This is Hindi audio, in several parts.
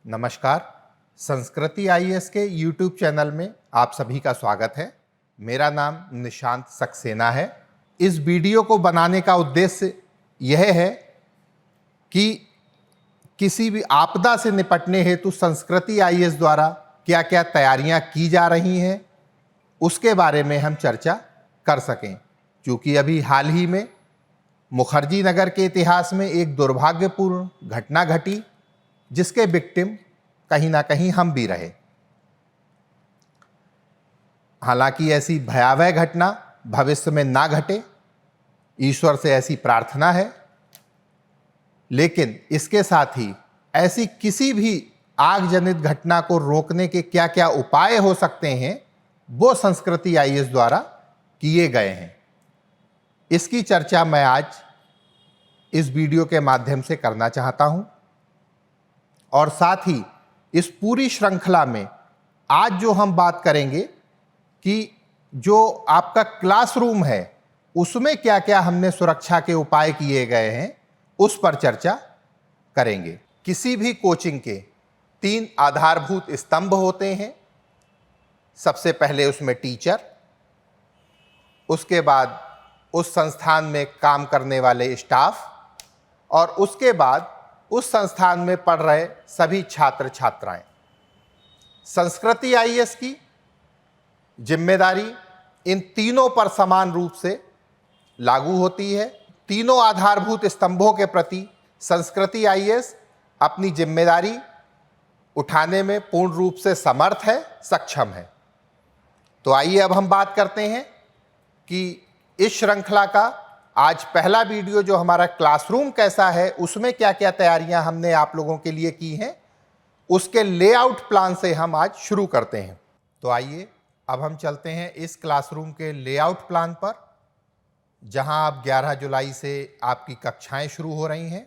नमस्कार। संस्कृति आईएएस के YouTube चैनल में आप सभी का स्वागत है। मेरा नाम निशांत सक्सेना है। इस वीडियो को बनाने का उद्देश्य यह है कि किसी भी आपदा से निपटने हेतु संस्कृति आईएएस द्वारा क्या क्या तैयारियां की जा रही हैं उसके बारे में हम चर्चा कर सकें। क्योंकि अभी हाल ही में मुखर्जी नगर के इतिहास में एक दुर्भाग्यपूर्ण घटना घटी जिसके विक्टिम कहीं ना कहीं हम भी रहे। हालांकि ऐसी भयावह घटना भविष्य में ना घटे, ईश्वर से ऐसी प्रार्थना है। लेकिन इसके साथ ही ऐसी किसी भी आगजनित घटना को रोकने के क्या क्या उपाय हो सकते हैं वो संस्कृति आईएएस द्वारा किए गए हैं। इसकी चर्चा मैं आज इस वीडियो के माध्यम से करना चाहता हूं। और साथ ही इस पूरी श्रृंखला में आज जो हम बात करेंगे कि जो आपका क्लासरूम है उसमें क्या क्या हमने सुरक्षा के उपाय किए गए हैं उस पर चर्चा करेंगे। किसी भी कोचिंग के 3 आधारभूत स्तंभ होते हैं। सबसे पहले उसमें टीचर, उसके बाद उस संस्थान में काम करने वाले स्टाफ और उसके बाद उस संस्थान में पढ़ रहे सभी छात्र छात्राएं। संस्कृति आईएएस की जिम्मेदारी इन तीनों पर समान रूप से लागू होती है। तीनों आधारभूत स्तंभों के प्रति संस्कृति आईएएस अपनी जिम्मेदारी उठाने में पूर्ण रूप से समर्थ है, सक्षम है। तो आइए अब हम बात करते हैं कि इस श्रृंखला का आज पहला वीडियो जो हमारा क्लासरूम कैसा है उसमें क्या क्या तैयारियां हमने आप लोगों के लिए की हैं उसके लेआउट प्लान से हम आज शुरू करते हैं। तो आइए अब हम चलते हैं इस क्लासरूम के लेआउट प्लान पर, जहां अब 11 जुलाई से आपकी कक्षाएं शुरू हो रही हैं।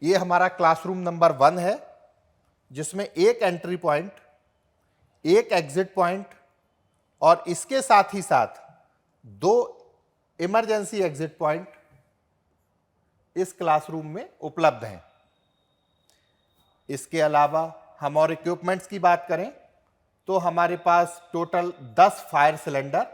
ये हमारा क्लासरूम नंबर 1 है जिसमें एक एंट्री पॉइंट, एक एग्जिट पॉइंट और इसके साथ ही साथ 2 इमरजेंसी एग्जिट पॉइंट इस क्लासरूम में उपलब्ध हैं। इसके अलावा हम और इक्विपमेंट्स की बात करें तो हमारे पास टोटल 10 फायर सिलेंडर,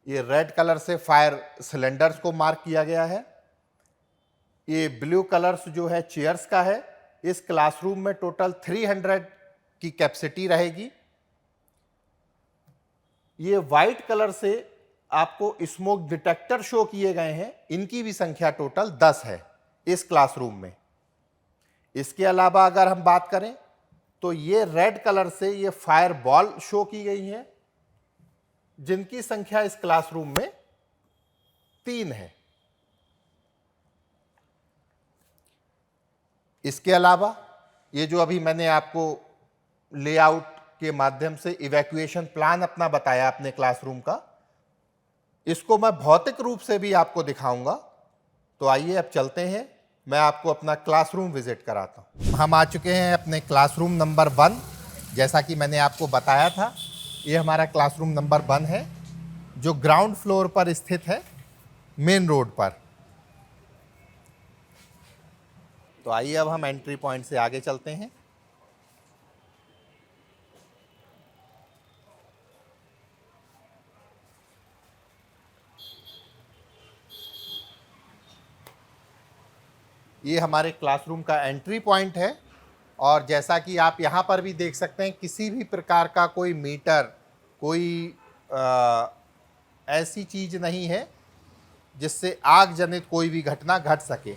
ये रेड कलर से फायर सिलेंडर्स को मार्क किया गया है। ये ब्लू कलर्स जो है चेयर्स का है। इस क्लासरूम में टोटल 300 की कैपेसिटी रहेगी। ये वाइट कलर से आपको स्मोक डिटेक्टर शो किए गए हैं, इनकी भी संख्या टोटल 10 है इस क्लासरूम में। इसके अलावा अगर हम बात करें तो ये रेड कलर से ये फायर बॉल शो की गई है जिनकी संख्या इस क्लासरूम में 3 है। इसके अलावा ये जो अभी मैंने आपको लेआउट के माध्यम से इवैक्यूएशन प्लान अपना बताया अपने क्लासरूम का, इसको मैं भौतिक रूप से भी आपको दिखाऊंगा। तो आइए अब चलते हैं, मैं आपको अपना क्लासरूम विजिट कराता हूं। हम आ चुके हैं अपने क्लासरूम नंबर 1। जैसा कि मैंने आपको बताया था, ये हमारा क्लासरूम नंबर 1 है जो ग्राउंड फ्लोर पर स्थित है, मेन रोड पर। तो आइए अब हम एंट्री पॉइंट से आगे चलते हैं। ये हमारे क्लासरूम का एंट्री पॉइंट है और जैसा कि आप यहाँ पर भी देख सकते हैं, किसी भी प्रकार का कोई मीटर, कोई ऐसी चीज नहीं है जिससे आग जनित कोई भी घटना घट सके।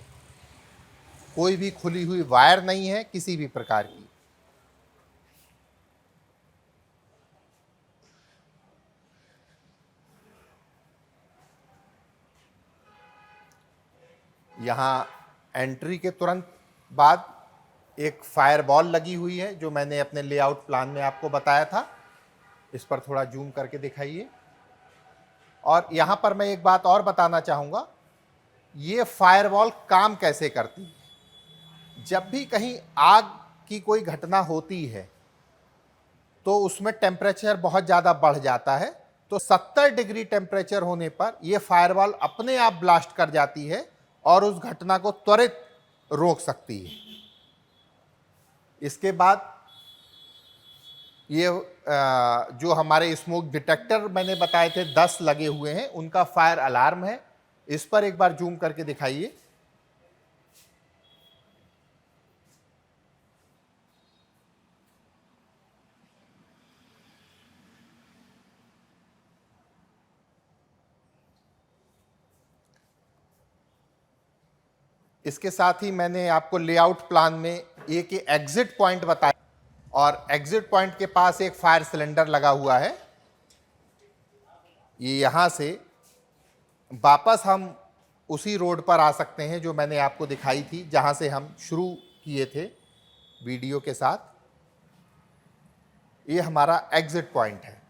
कोई भी खुली हुई वायर नहीं है किसी भी प्रकार की। यहाँ एंट्री के तुरंत बाद एक फायर बॉल लगी हुई है जो मैंने अपने लेआउट प्लान में आपको बताया था। इस पर थोड़ा जूम करके दिखाइए। और यहाँ पर मैं एक बात और बताना चाहूँगा, ये फायरवॉल काम कैसे करती है। जब भी कहीं आग की कोई घटना होती है तो उसमें टेम्परेचर बहुत ज़्यादा बढ़ जाता है, तो 70 डिग्री टेम्परेचर होने पर यह फायरवॉल अपने आप ब्लास्ट कर जाती है और उस घटना को त्वरित रोक सकती है। इसके बाद ये जो हमारे स्मोक डिटेक्टर मैंने बताए थे 10 लगे हुए हैं, उनका फायर अलार्म है। इस पर एक बार जूम करके दिखाइए। इसके साथ ही मैंने आपको लेआउट प्लान में एक एग्जिट पॉइंट बताया और एग्जिट पॉइंट के पास एक फायर सिलेंडर लगा हुआ है। ये यहां से वापस हम उसी रोड पर आ सकते हैं जो मैंने आपको दिखाई थी, जहां से हम शुरू किए थे वीडियो के साथ। ये हमारा एग्जिट पॉइंट है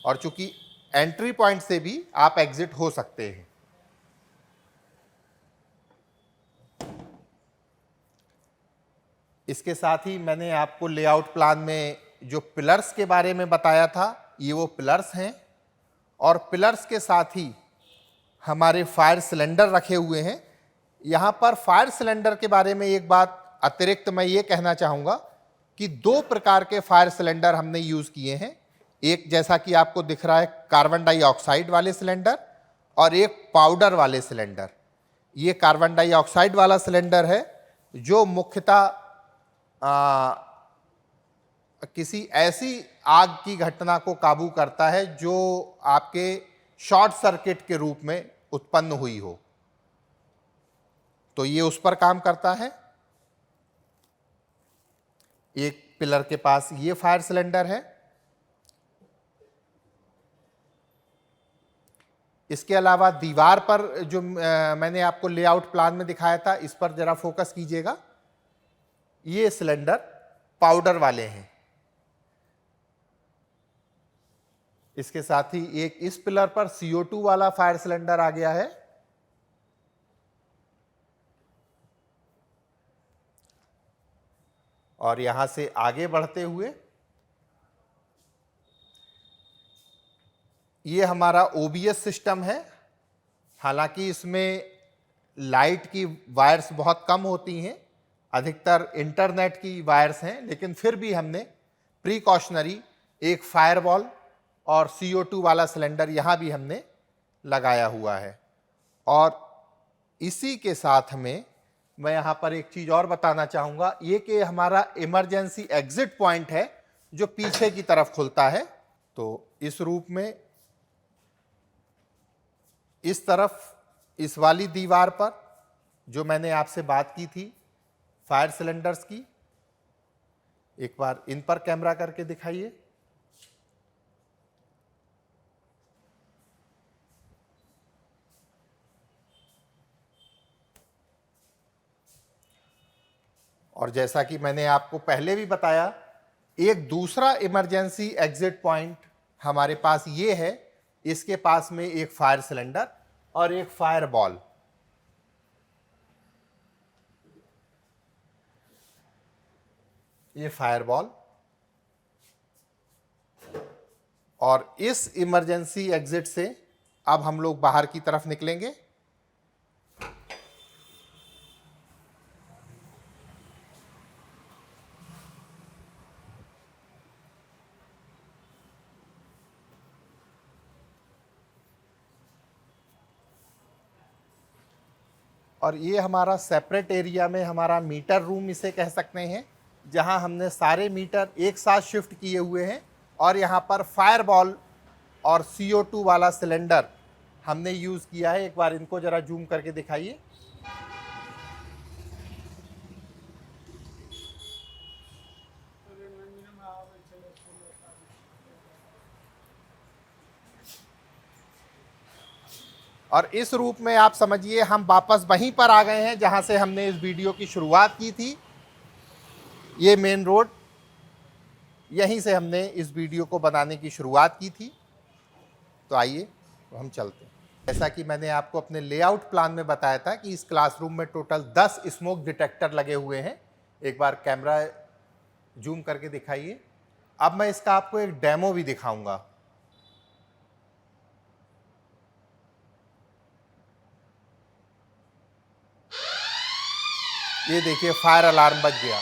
और चूंकि एंट्री पॉइंट से भी आप एग्जिट हो सकते हैं। इसके साथ ही मैंने आपको लेआउट प्लान में जो पिलर्स के बारे में बताया था, ये वो पिलर्स हैं और पिलर्स के साथ ही हमारे फायर सिलेंडर रखे हुए हैं। यहाँ पर फायर सिलेंडर के बारे में एक बात अतिरिक्त मैं ये कहना चाहूँगा कि 2 प्रकार के फायर सिलेंडर हमने यूज़ किए हैं। एक जैसा कि आपको दिख रहा है कार्बन डाइऑक्साइड वाले सिलेंडर और एक पाउडर वाले सिलेंडर। ये कार्बन डाइऑक्साइड वाला सिलेंडर है जो मुख्यतः किसी ऐसी आग की घटना को काबू करता है जो आपके शॉर्ट सर्किट के रूप में उत्पन्न हुई हो, तो ये उस पर काम करता है। एक पिलर के पास ये फायर सिलेंडर है। इसके अलावा दीवार पर जो मैंने आपको लेआउट प्लान में दिखाया था, इस पर जरा फोकस कीजिएगा। ये सिलेंडर पाउडर वाले हैं। इसके साथ ही एक इस पिलर पर CO2 वाला फायर सिलेंडर आ गया है। और यहां से आगे बढ़ते हुए ये हमारा OBS सिस्टम है। हालांकि इसमें लाइट की वायर्स बहुत कम होती हैं, अधिकतर इंटरनेट की वायर्स हैं, लेकिन फिर भी हमने प्रिकॉशनरी एक फायरवॉल और CO2 वाला सिलेंडर यहाँ भी हमने लगाया हुआ है। और इसी के साथ में मैं यहाँ पर एक चीज़ और बताना चाहूँगा, ये कि हमारा इमरजेंसी एग्जिट पॉइंट है जो पीछे की तरफ खुलता है। तो इस रूप में इस तरफ इस वाली दीवार पर जो मैंने आपसे बात की थी फायर सिलेंडर्स की, एक बार इन पर कैमरा करके दिखाइए। और जैसा कि मैंने आपको पहले भी बताया, एक दूसरा इमरजेंसी एग्जिट पॉइंट हमारे पास ये है। इसके पास में एक फायर सिलेंडर और एक फायर बॉल। ये फायर बॉल और इस इमरजेंसी एग्जिट से अब हम लोग बाहर की तरफ निकलेंगे। और ये हमारा सेपरेट एरिया में हमारा मीटर रूम इसे कह सकते हैं, जहां हमने सारे मीटर एक साथ शिफ्ट किए हुए हैं। और यहाँ पर फायर बॉल और CO2 वाला सिलेंडर हमने यूज़ किया है। एक बार इनको ज़रा जूम करके दिखाइए। और इस रूप में आप समझिए हम वापस वहीं पर आ गए हैं जहां से हमने इस वीडियो की शुरुआत की थी। ये मेन रोड, यहीं से हमने इस वीडियो को बनाने की शुरुआत की थी। तो आइए हम चलते हैं। जैसा कि मैंने आपको अपने लेआउट प्लान में बताया था कि इस क्लासरूम में टोटल 10 स्मोक डिटेक्टर लगे हुए हैं। एक बार कैमरा जूम करके दिखाइए। अब मैं इसका आपको एक डेमो भी दिखाऊंगा। ये देखिए, फायर अलार्म बज गया।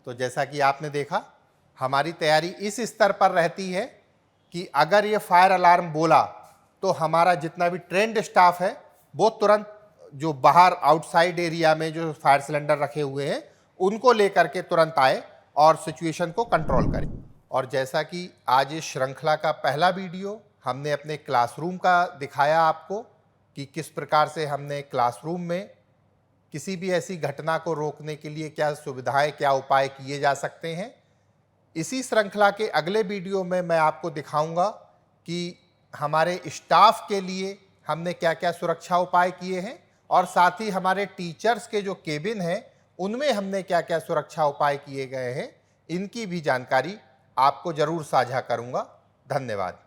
तो जैसा कि आपने देखा, हमारी तैयारी इस स्तर पर रहती है कि अगर ये फायर अलार्म बोला तो हमारा जितना भी ट्रेंड स्टाफ है वो तुरंत जो बाहर आउटसाइड एरिया में जो फायर सिलेंडर रखे हुए हैं उनको लेकर के तुरंत आए और सिचुएशन को कंट्रोल करें। और जैसा कि आज इस श्रृंखला का पहला वीडियो हमने अपने क्लासरूम का दिखाया आपको कि किस प्रकार से हमने क्लासरूम में किसी भी ऐसी घटना को रोकने के लिए क्या सुविधाएं, क्या उपाय किए जा सकते हैं। इसी श्रृंखला के अगले वीडियो में मैं आपको दिखाऊंगा कि हमारे स्टाफ के लिए हमने क्या क्या सुरक्षा उपाय किए हैं और साथ ही हमारे टीचर्स के जो केबिन हैं उनमें हमने क्या क्या सुरक्षा उपाय किए गए हैं। इनकी भी जानकारी आपको जरूर साझा करूंगा। धन्यवाद।